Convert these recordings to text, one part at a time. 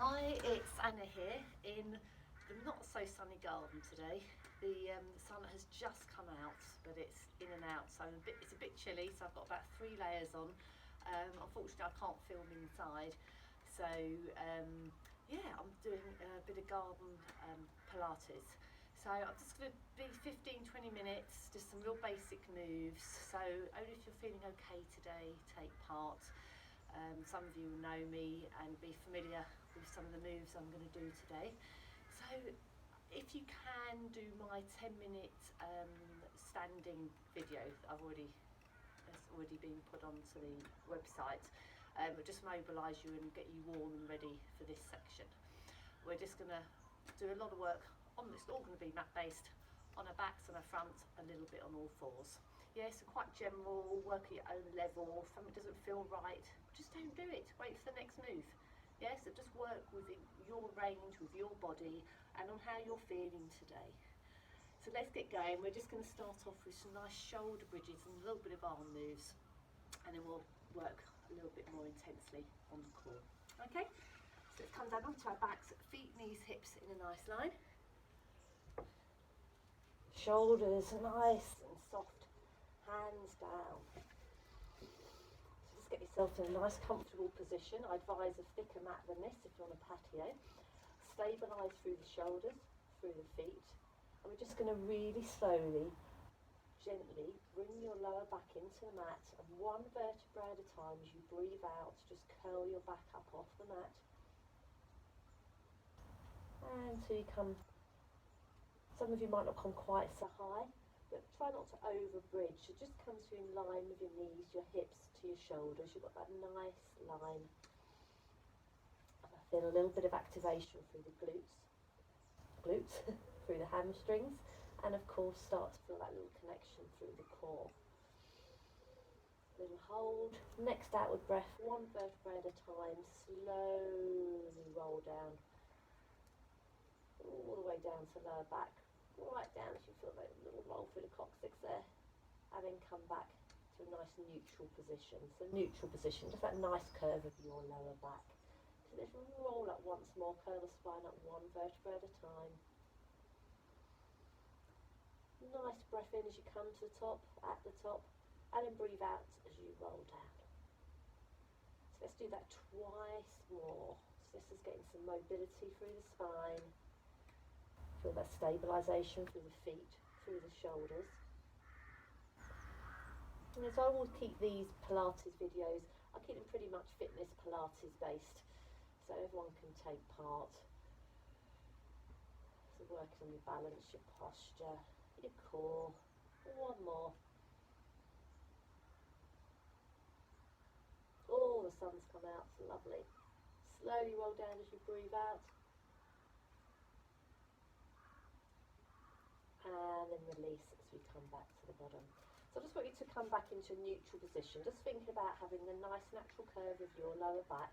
Hi, it's Anna here in the not so sunny garden today. The sun has just come out, but it's in and out, so it's a bit chilly. So I've got about 3 layers on. Unfortunately, I can't film inside, so yeah, I'm doing a bit of garden Pilates. So I'm just going to be 15-20 minutes, just some real basic moves. So only if you're feeling okay today, take part. Some of you will know me and be familiar with some of the moves I'm going to do today. So if you can do my 10-minute standing video that's already been put onto the website, it'll just mobilise you and get you warm and ready for this section. We're just going to do a lot of work on this, all going to be mat based, on our backs, on our front, a little bit on all fours. Yeah, so quite general, work at your own level. If something doesn't feel right, just don't do it. Wait for the next move. Yeah, so just work within your range, with your body, and on how you're feeling today. So let's get going. We're just going to start off with some nice shoulder bridges and a little bit of arm moves, and then we'll work a little bit more intensely on the core. Okay, so let's come down onto our backs, feet, knees, hips in a nice line. Shoulders nice and soft, hands down. So just get yourself in a nice comfortable position. I advise a thicker mat than this if you're on a patio. Stabilise through the shoulders, through the feet. And we're just going to really slowly, gently bring your lower back into the mat, and one vertebra at a time as you breathe out, just curl your back up off the mat. And so you come, some of you might not come quite so high, but try not to over bridge. So just come to in line with your knees, your hips to your shoulders. You've got that nice line. And I feel a little bit of activation through the glutes, through the hamstrings, and of course start to feel that little connection through the core. Little hold. Next outward breath, one vertebra at a time. Slowly roll down, all the way down to lower back, right down as you feel that little roll through the coccyx there, and then come back to a nice neutral position. So neutral position, just that nice curve of your lower back. So let's roll up once more, curl the spine up one vertebra at a time. Nice breath in as you come to the top, at the top, and then breathe out as you roll down. So let's do that twice more. So this is getting some mobility through the spine. Feel that stabilisation through the feet, through the shoulders. And so I will keep these Pilates videos, I keep them pretty much fitness Pilates based, so everyone can take part. So working on your balance, your posture, your core. One more. Oh, the sun's come out, it's lovely. Slowly roll down as you breathe out. And then release as we come back to the bottom. So I just want you to come back into a neutral position, just thinking about having the nice natural curve of your lower back.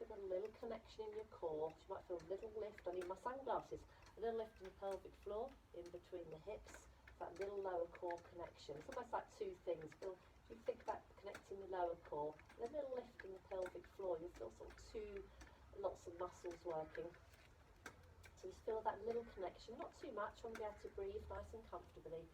Feel a little connection in your core. You might feel a little lift. I need my sunglasses. A little lift in the pelvic floor, in between the hips. That little lower core connection. It's almost like two things. If you think about connecting the lower core, and a little lift in the pelvic floor, you'll feel sort of lots of muscles working. So just feel that little connection, not too much. I want to be able to breathe nice and comfortably.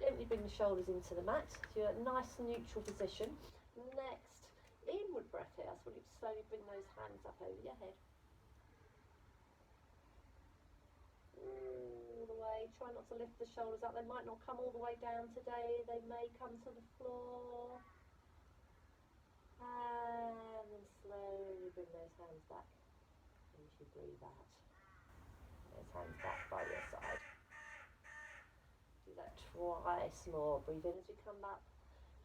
Gently bring the shoulders into the mat. So you're at a nice neutral position. Next, inward breath here. I just want you to slowly bring those hands up over your head. All the way. Try not to lift the shoulders up. They might not come all the way down today. They may come to the floor. And then slowly bring those hands back as you breathe out. Those hands back by your side. Do that twice more. Breathe in as you come back.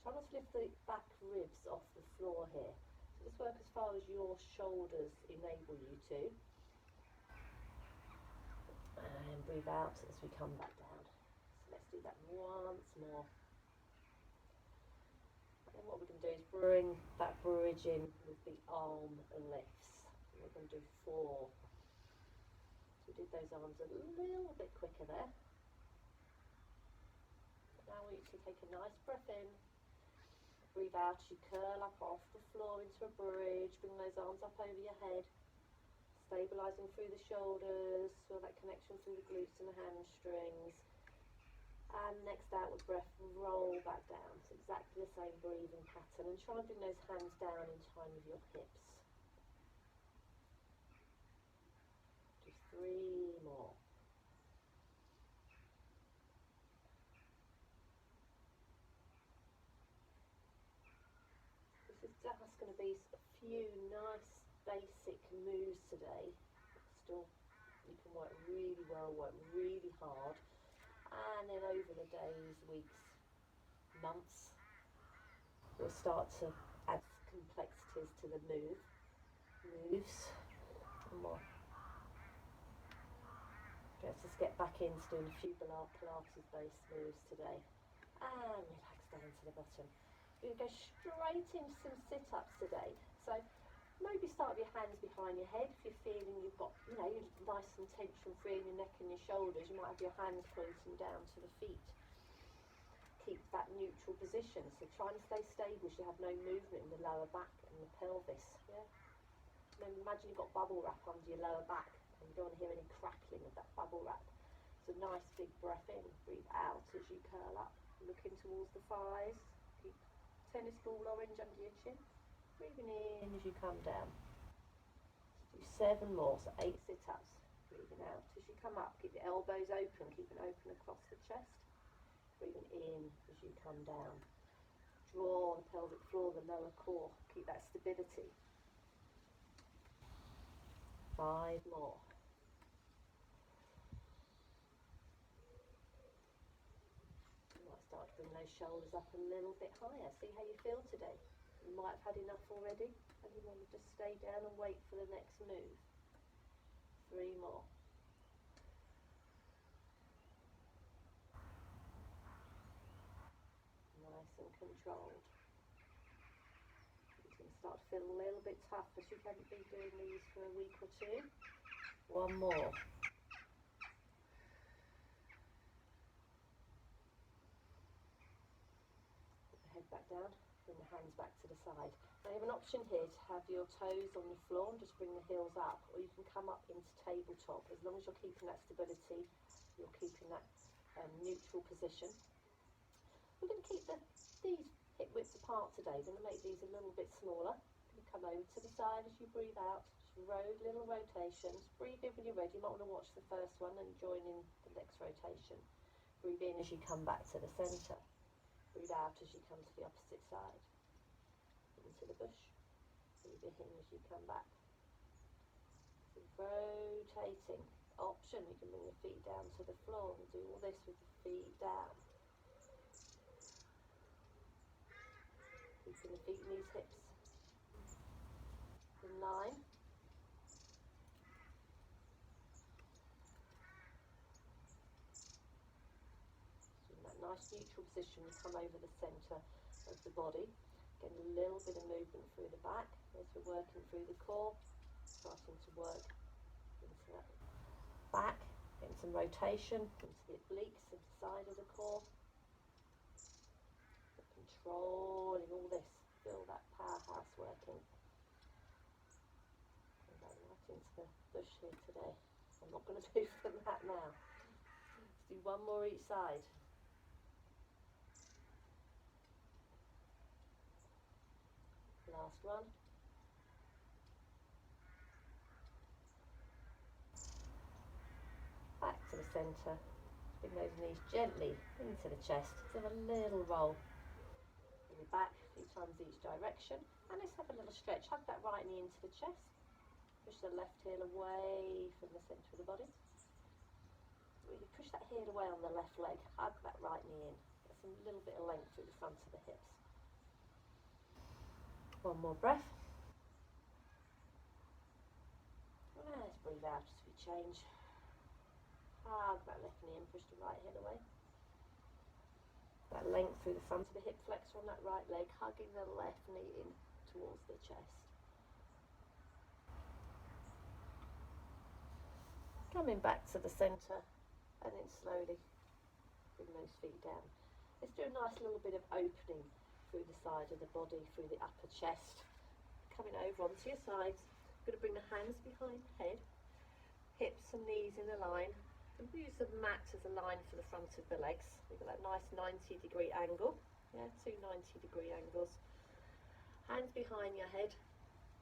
Try not to lift the back ribs off the floor here. So just work as far as your shoulders enable you to. And breathe out as we come back down. So let's do that once more. And what we're going to do is bring that bridge in with the arm lifts. And we're going to do 4. So we did those arms a little bit quicker there. Now I want you to take a nice breath in. Breathe out as you curl up off the floor into a bridge. Bring those arms up over your head. Stabilising through the shoulders, feel that connection through the glutes and the hamstrings. And next outward breath, roll back down. It's exactly the same breathing pattern. And try and bring those hands down in time with your hips. Just 3 more. This is just going to be a few nice basic moves today. Still, you can work really well, work really hard. And then over the days, weeks, months, we'll start to add complexities to the moves. One more. Let's just get back into doing a few Pilates-based moves today. And relax down to the bottom. We're going to go straight into some sit-ups today. So maybe start with your hands behind your head. If you're feeling you've got, nice and tension free in your neck and your shoulders, you might have your hands pointing down to the feet. Keep that neutral position. So try and stay stable so you have no movement in the lower back and the pelvis. Yeah. Then imagine you've got bubble wrap under your lower back and you don't want to hear any crackling of that bubble wrap. So nice big breath in, breathe out as you curl up, looking towards the thighs. Keep tennis ball orange under your chin. Breathing in as you come down. Let's do 7 more, so 8 sit-ups. Breathing out as you come up. Keep your elbows open, keeping open across the chest. Breathing in as you come down. Draw the pelvic floor, the lower core. Keep that stability. 5 more. You might start to bring those shoulders up a little bit higher. See how you feel today. You might have had enough already, and you want to just stay down and wait for the next move. 3 more. Nice and controlled. You can start to feel a little bit tough as you haven't been doing these for a week or 2. 1 more. Put the head back down, bring the hands back to the side. Now you have an option here to have your toes on the floor and just bring the heels up, or you can come up into tabletop. As long as you're keeping that stability, you're keeping that neutral position. We're going to keep these hip widths apart today. We're going to make these a little bit smaller. Going to come over to the side as you breathe out. Just little rotations. Breathe in when you're ready. You might want to watch the first one and join in the next rotation. Breathe in as you come back to the centre. Breathe out as you come to the opposite side. Into the bush. Breathe in as you come back. So rotating. Option, you can bring your feet down to the floor and do all this with the feet down. Keeping the feet, knees, hips in line. So in that nice neutral position, we come over the centre of the body. Getting a little bit of movement through the back as we're working through the core. Starting to work into that back. Getting some rotation into the obliques and the side of the core. Controlling all this. Feel that powerhouse working. I'm going right into the bush here today. I'm not going to do for that now. Let's do 1 more each side. Last one. Back to the centre. Bring those knees gently into the chest. Let's have a little roll. Bring it back a few times each direction. And let's have a little stretch. Hug that right knee into the chest. Push the left heel away from the centre of the body. Really push that heel away on the left leg. Hug that right knee in. Get some little bit of length through the front of the hips. 1 more breath. And let's breathe out as we change. Hug that left knee in. Push the right heel away. That length through the front of the hip flexor on that right leg. Hugging the left knee in towards the chest. Coming back to the centre and then slowly bring those feet down. Let's do a nice little bit of opening through the side of the body, through the upper chest. Coming over onto your sides, We're going to bring the hands behind the head, hips and knees in a line, and use the mat as a line for the front of the legs. We've got that nice 90-degree angle, yeah, two 90-degree angles. Hands behind your head.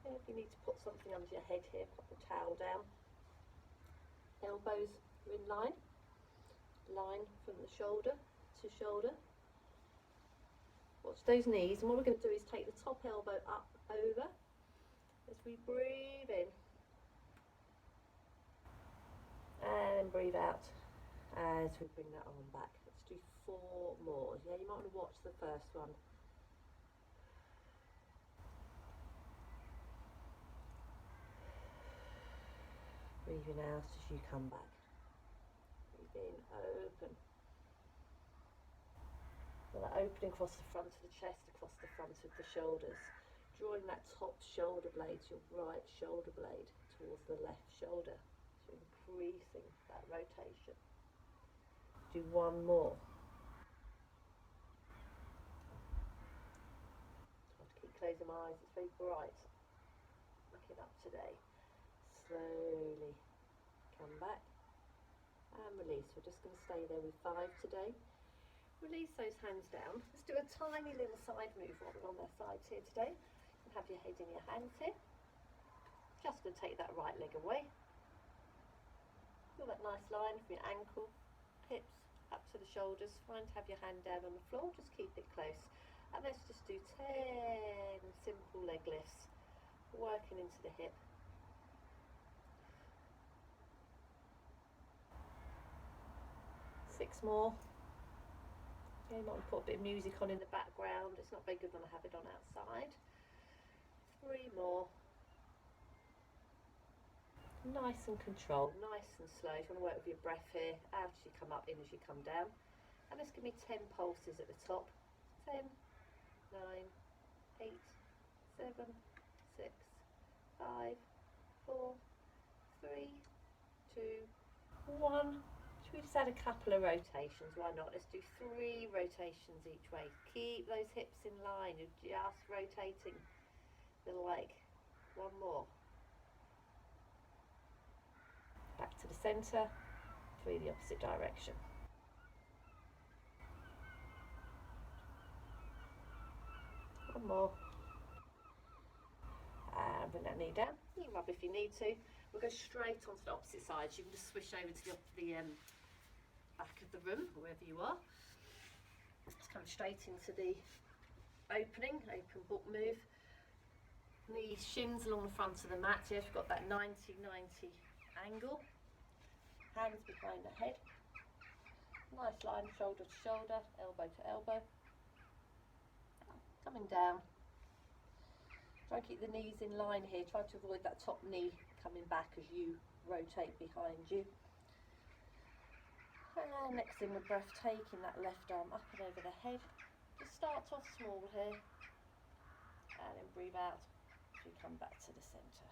Yeah, if you need to put something under your head here, put the towel down. Elbows are in line, line from the shoulder to shoulder. Watch those knees, and what we're going to do is take the top elbow up over as we breathe in and breathe out as we bring that arm back. Let's do 4 more. Yeah, you might want to watch the first one. Breathing out as you come back. Breathe in, open. That opening across the front of the chest, across the front of the shoulders, drawing that top shoulder blade, your right shoulder blade, towards the left shoulder, so increasing that rotation. Do 1 more. Try to keep closing my eyes, it's very bright. Looking up today. Slowly come back and release. We're just going to stay there with 5 today. Release those hands down. Let's do a tiny little side move while we're on their sides here today. And have your head in your hands here. Just going to take that right leg away. Feel that nice line from your ankle, hips, up to the shoulders. Find to have your hand down on the floor. Just keep it close. And let's just do 10 simple leg lifts. Working into the hip. 6 more. Okay, you might put a bit of music on in the background. It's not very good when I have it on outside. 3 more. Nice and controlled, nice and slow. You want to work with your breath here. Out as you come up, in as you come down. And let's give me 10 pulses at the top. 10, 9, 8, 7, 6, 5, 4, 3, 2, 1. Should we just add a couple of rotations? Why not? Let's do 3 rotations each way. Keep those hips in line. You're just rotating the leg. 1 more. Back to the centre, 3 the opposite direction. 1 more. And bring that knee down. You can rub if you need to. We'll go straight onto the opposite side. So you can just swish over to the back of the room, wherever you are. Just come straight into the opening, open book move. Knees, shins along the front of the mat. Here, we've got that 90-90 angle. Hands behind the head. Nice line, shoulder to shoulder, elbow to elbow. Coming down. Try and keep the knees in line here. Try to avoid that top knee coming back as you rotate behind you. And next in with breath, taking that left arm up and over the head. Just start off small here. And then breathe out as we come back to the centre.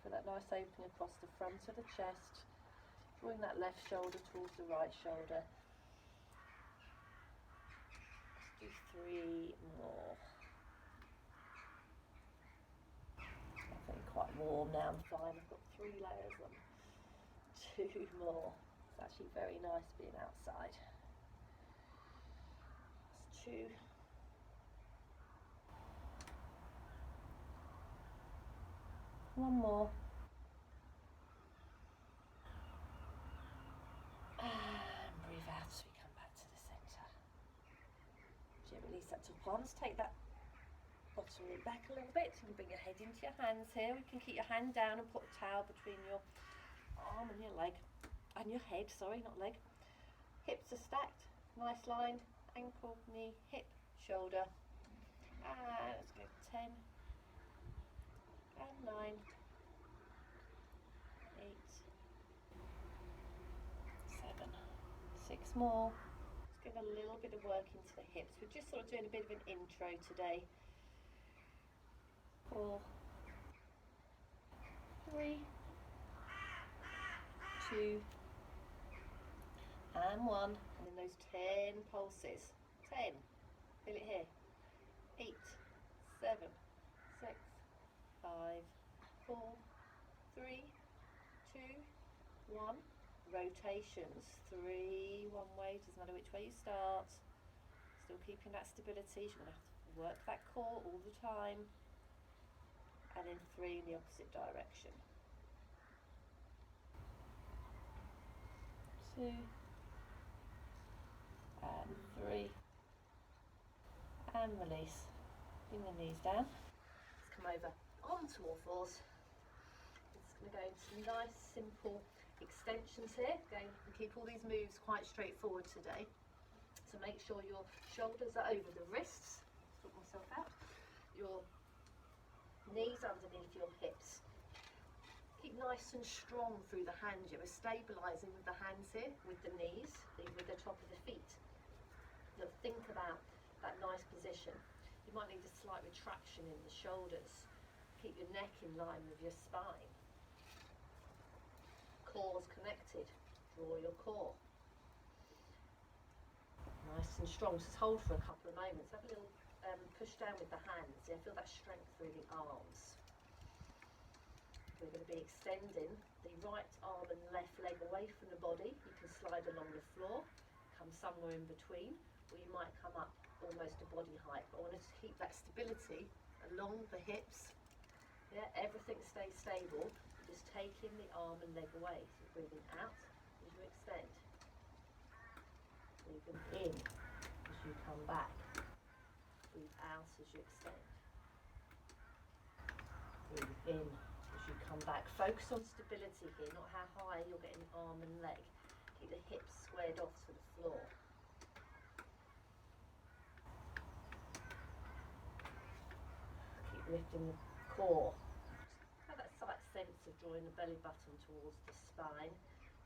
Feel that nice opening across the front of the chest. Drawing that left shoulder towards the right shoulder. Let's do 3 more. I'm feeling quite warm now, I'm fine. I've got 3 layers on. 2 more. It's actually very nice being outside. That's 2. One more. And breathe out as we come back to the centre. So release that top arm. Let's take that bottom knee back a little bit. So you can bring your head into your hands here. You can keep your hand down and put a towel between your arm and your leg. And your head, sorry, not leg. Hips are stacked. Nice line. Ankle, knee, hip, shoulder. And let's go 10. And 9. 8. 7. 6 more. Let's give a little bit of work into the hips. We're just sort of doing a bit of an intro today. 4. 3. 2. And 1, and then those 10 pulses. 10, feel it here. 8, 7, 6, 5, 4, 1. Rotations, 3 one way, doesn't matter which way you start. Still keeping that stability. You're going to have to work that core all the time. And then 3 in the opposite direction. 2 and 3 and release. Bring the knees down. Let's come over onto all fours. It's going to go into some nice simple extensions here. Again, you can keep all these moves quite straightforward today. So make sure your shoulders are over the wrists. Sort myself out. Your knees underneath your hips. Keep nice and strong through the hands. You're stabilising with the hands here, with the knees, with the top of the feet. Now think about that nice position. You might need a slight retraction in the shoulders. Keep your neck in line with your spine. Core's connected. Draw your core. Nice and strong. Just hold for a couple of moments. Have a little push down with the hands. Yeah, feel that strength through the arms. We're going to be extending the right arm and left leg away from the body. You can slide along the floor, come somewhere in between, or you might come up almost to body height. But I want to keep that stability along the hips. Yeah, everything stays stable. You're just taking the arm and leg away. So breathing out as you extend. Breathing in as you come back. Breathe out as you extend. Breathe in as you come back. Focus on stability here, not how high you're getting arm and leg. Keep the hips squared off to the floor. Keep lifting the core. Have that slight sense of drawing the belly button towards the spine,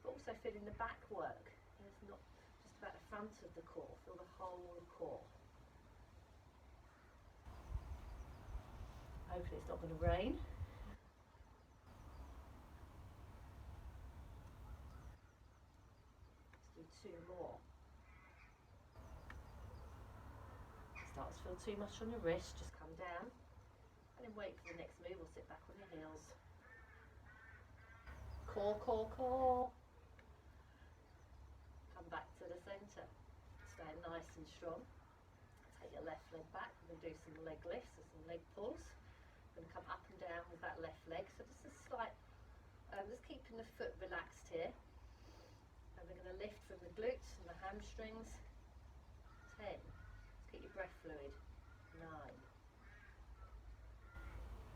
but also feeling the back work. It's not just about the front of the core, feel the whole core. Hopefully it's not going to rain. Let's do 2 more. Start to feel too much on your wrist, just come down and then wait for the next move or sit back on your heels. Core, core, core. Come back to the centre. Stay nice and strong. Take your left leg back. We're going to do some leg lifts or some leg pulls. We're going to come up and down with that left leg. So just a slight, just keeping the foot relaxed here. And we're going to lift from the glutes and the hamstrings. 10. Let's get your breath fluid. 9.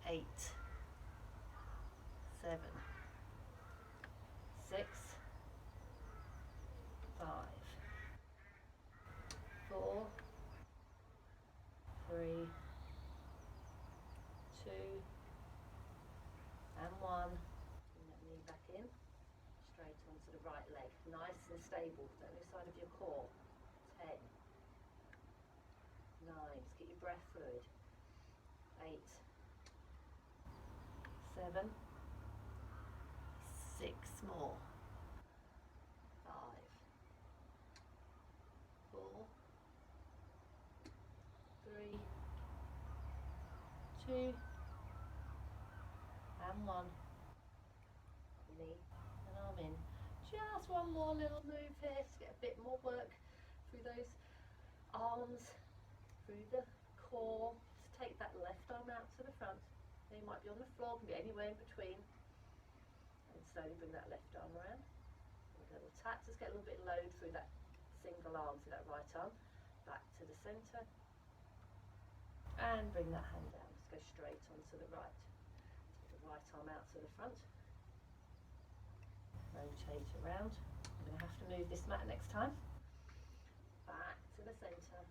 8. 7. 6. 5. 4. 3. 2 and 1. Bring that knee back in, straight onto the right leg, nice and stable, don't lose sight of your core. 10, 9, just get your breath fluid. 8, 7, 6 more. 5, 4, 3, 2 and 1. Knee and arm in. Just one more little move here to get a bit more work through those arms, through the core. Just take that left arm out to the front. Then you might be on the floor, can be anywhere in between. And slowly bring that left arm around. And a little tap, just get a little bit of load through that single arm, through that right arm. Back to the centre. And bring that hand down. Just go straight onto the right. Take the right arm out to the front. Rotate around. I'm going to have to move this mat next time. Back to the centre.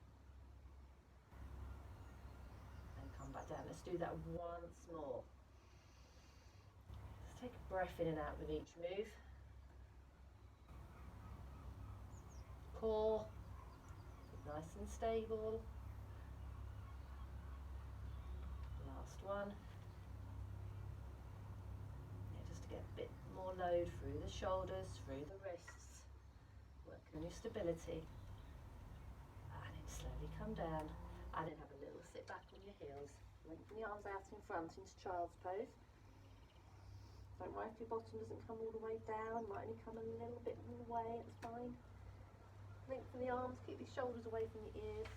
And come back down. Let's do that once more. Let's take a breath in and out with each move. Core. Nice and stable. Last one. Yeah, just to get a bit more load through the shoulders, through the wrists. Working on your stability. And then slowly come down. And then have a little sit back on your heels. Lengthen the arms out in front into child's pose. Don't worry if your bottom doesn't come all the way down, might only come a little bit all the way, it's fine. Lengthen the arms, keep your shoulders away from your ears.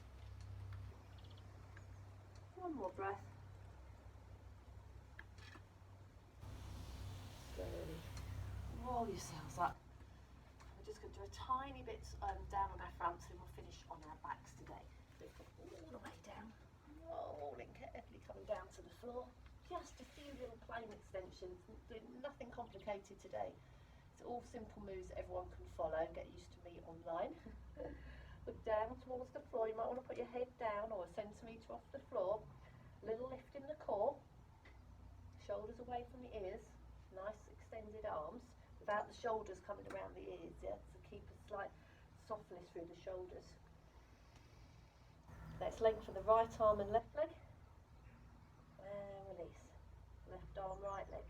One more breath. Slowly roll yourselves up. We're just going to do a tiny bit down on our fronts, and we'll finish on our backs today. Lift up all the way down, rolling carefully, coming down to the floor. Just a few little plain extensions, doing nothing complicated today. It's all simple moves that everyone can follow and get used to me online. Look down towards the floor. You might want to put your head down or a centimetre off the floor. A little lift in the core. Shoulders away from the ears. Nice extended arms without the shoulders coming around the ears. Yeah, so keep a slight softness through the shoulders. Let's lengthen the right arm and left leg. And release. Left arm, right leg.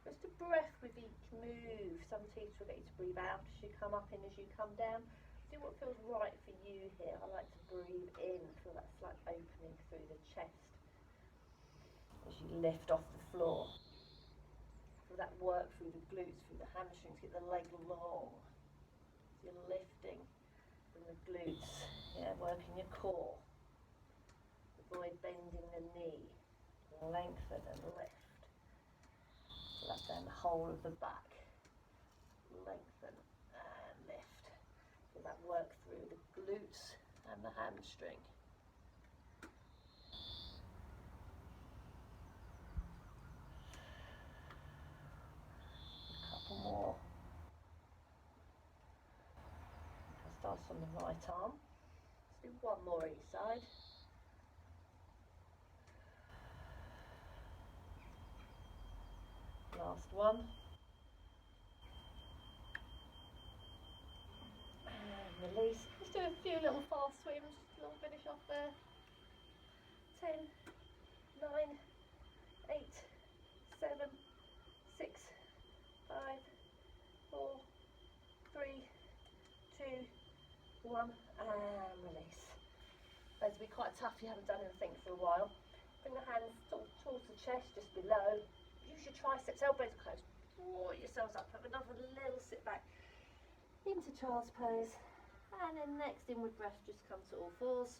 Just a breath with each move. Some teachers will get you to breathe out as you come up in, as you come down. Do what feels right for you here. I like to breathe in, feel that slight opening through the chest as you lift off the floor. Feel that work through the glutes, through the hamstrings, get the leg long. So you're lifting from the glutes, yeah, working your core. Avoid bending the knee. Lengthen and lift. So that's down the whole of the back. Lengthen and lift. So that work through the glutes and the hamstring. A couple more. I'll start on the right arm. Let's do one more each side. Last one. And release. Let's do a few little fast swims. Just a little finish off there. 10, 9, 8, 7, 6, 5, 4, 3, 2, 1, and release. Those will be quite tough if you haven't done anything for a while. Bring the hands towards the chest, just below. Use your triceps, elbows close. Draw yourselves up. Have another little sit back into child's pose. And then next inward breath, just come to all fours.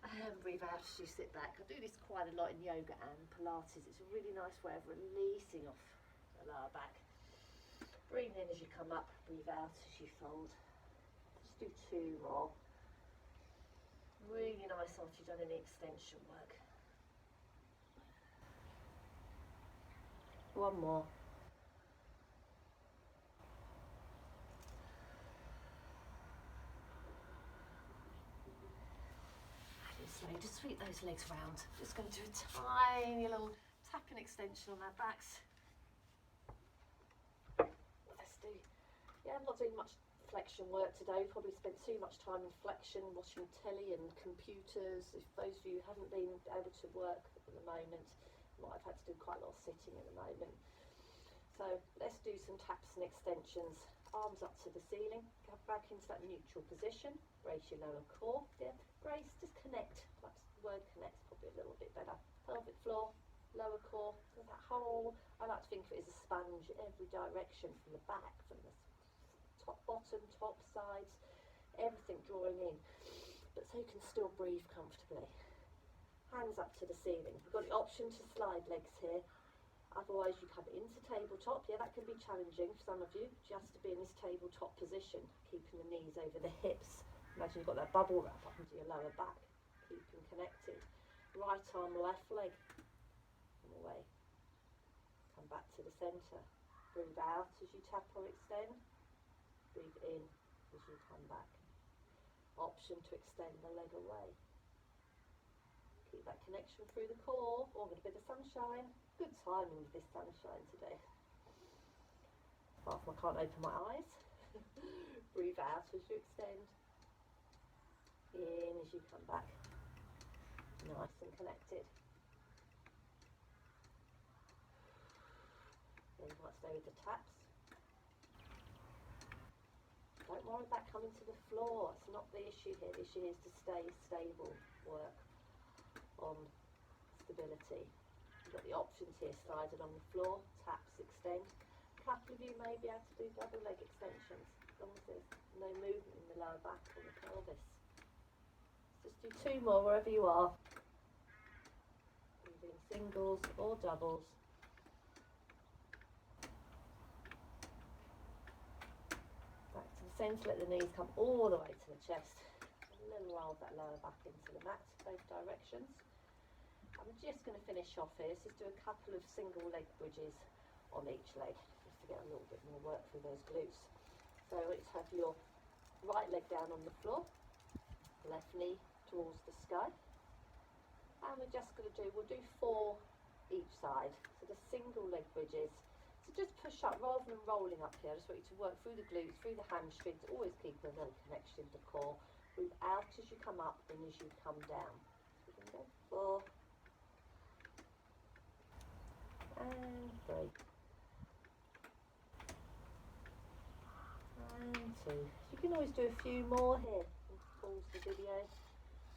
And breathe out as you sit back. I do this quite a lot in yoga and Pilates. It's a really nice way of releasing off the lower back. Breathe in as you come up, breathe out as you fold. Just do two more. Really nice after you've done any extension work. One more. Slowly, just sweep those legs round. Just going to do a tiny little tapping extension on our backs. Let's do, yeah, I'm not doing much flexion work today. Probably spent too much time in flexion, watching telly and computers. If those of you haven't been able to work at the moment, I've had to do quite a lot of sitting at the moment. So let's do some taps and extensions. Arms up to the ceiling, come back into that neutral position, brace your lower core, yeah, brace, just connect, perhaps the word connect's probably a little bit better. Pelvic floor, lower core, so that whole, I like to think of it as a sponge in every direction, from the back, from the top, bottom, top, sides, everything drawing in, but so you can still breathe comfortably. Hands up to the ceiling. We've got the option to slide legs here. Otherwise you come into tabletop. Yeah, that can be challenging for some of you, just to be in this tabletop position, keeping the knees over the hips. Imagine you've got that bubble wrap up into your lower back, keeping connected. Right arm, left leg, and away. Come back to the centre. Breathe out as you tap or extend. Breathe in as you come back. Option to extend the leg away. Keep that connection through the core. Oh, with a bit of sunshine. Good timing with this sunshine today. Apart from I can't open my eyes. Breathe out as you extend. In as you come back. Nice and connected. Then you might stay with the taps. Don't worry about coming to the floor. It's not the issue here. The issue is to stay stable. Work on stability. You've got the options here, slide along the floor, taps, extend. A couple of you may be able to do double leg extensions, as long as there's no movement in the lower back or the pelvis. Just do 2 more wherever you are. You're doing singles or doubles. Back to the centre, let the knees come all the way to the chest. A little roll of that lower back into the mat, both directions. I'm just going to finish off here. So just do a couple of single leg bridges on each leg, just to get a little bit more work through those glutes. So let's have your right leg down on the floor, left knee towards the sky. And we're just going to we'll do 4 each side. So the single leg bridges. So just push up rather than rolling up here. I just want you to work through the glutes, through the hamstrings, always keep a little connection to the core. Move out as you come up and as you come down. So we're going to go 4. And 3. And 2. You can always do a few more here. Pause the video.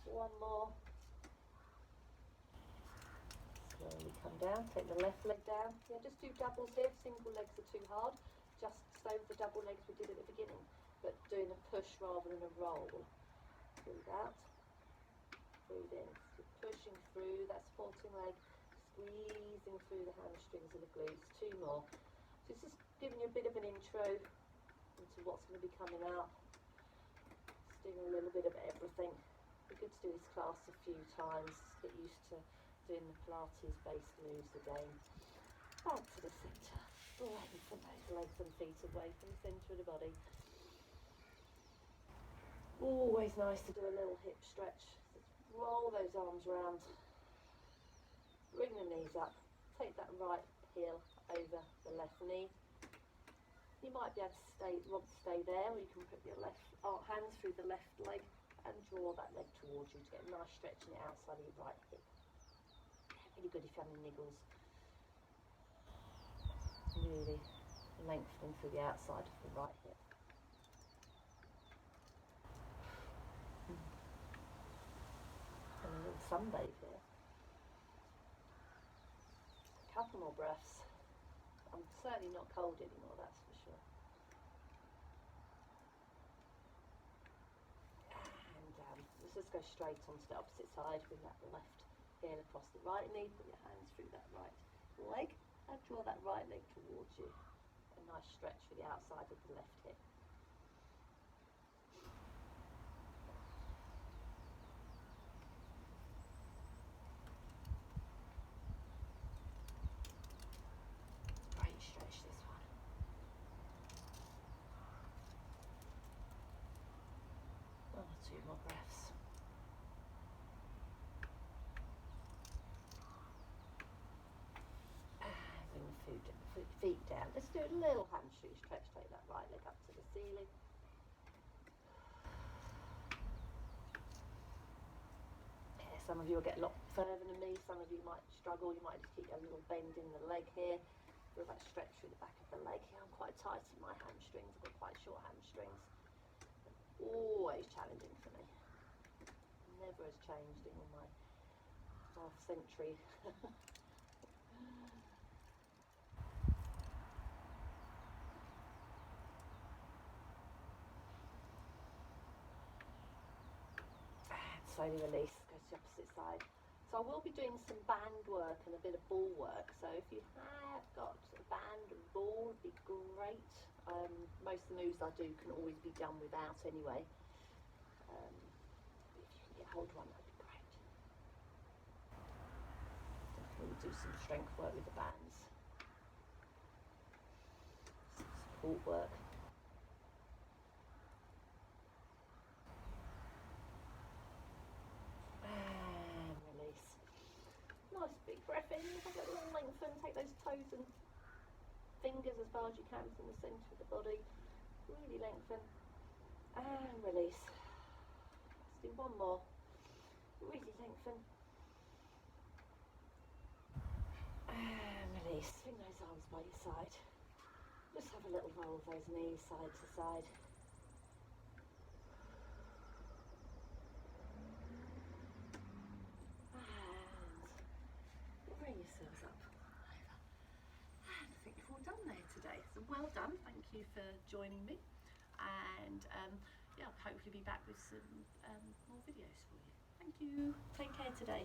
1 more. Slowly come down. Take the left leg down. Yeah, just do doubles here. Single legs are too hard. Just stay with the double legs we did at the beginning, but doing a push rather than a roll. Breathe out. Breathe in. So pushing through that supporting leg. Squeezing through the hamstrings and the glutes. 2 more. So it's just giving you a bit of an intro into what's going to be coming out. Just doing a little bit of everything. It'd be good to do this class a few times. Get used to doing the Pilates-based moves again. Back to the centre. Lengthen those legs and feet away from the centre of the body. Always nice to do a little hip stretch. Just roll those arms around. Bring the knees up, take that right heel over the left knee. You might be able to want to stay there, or you can put your left hands through the left leg and draw that leg towards you to get a nice stretch in the outside of your right hip. Really good if you have any niggles. Really lengthening through the outside of the right hip. And a little sunbathe here. Couple more breaths. I'm certainly not cold anymore, that's for sure. And down. Let's just go straight onto the opposite side. Bring that left heel across the right knee. Put your hands through that right leg and draw that right leg towards you. A nice stretch for the outside of the left hip. Stretch this one. 1 or 2 more breaths. And bring the feet down. Let's do a little hamstring stretch. Take that right leg up to the ceiling. Yeah, some of you will get a lot further than me. Some of you might struggle. You might just keep a little bend in the leg here. Feel that stretch through the back of the leg here. I'm quite tight in my hamstrings. I've got quite short hamstrings. Always challenging for me. Never has changed in all my half century. And slowly release. Go to the opposite side. So I will be doing some band work and a bit of ball work. So if you have got a band and ball, it'd be great. Most of the moves I do can always be done without anyway. If you can get hold of one, that'd be great. Definitely do some strength work with the bands. Some support work. Nice big breath in, have a little lengthen, take those toes and fingers as far as you can from the centre of the body, really lengthen, and release. Let's do 1 more, really lengthen, and release. Swing those arms by your side, just have a little roll of those knees side to side. Bring yourselves So well done, thank you for joining me, and yeah, I'll hopefully be back with some more videos for you. Thank you, take care today.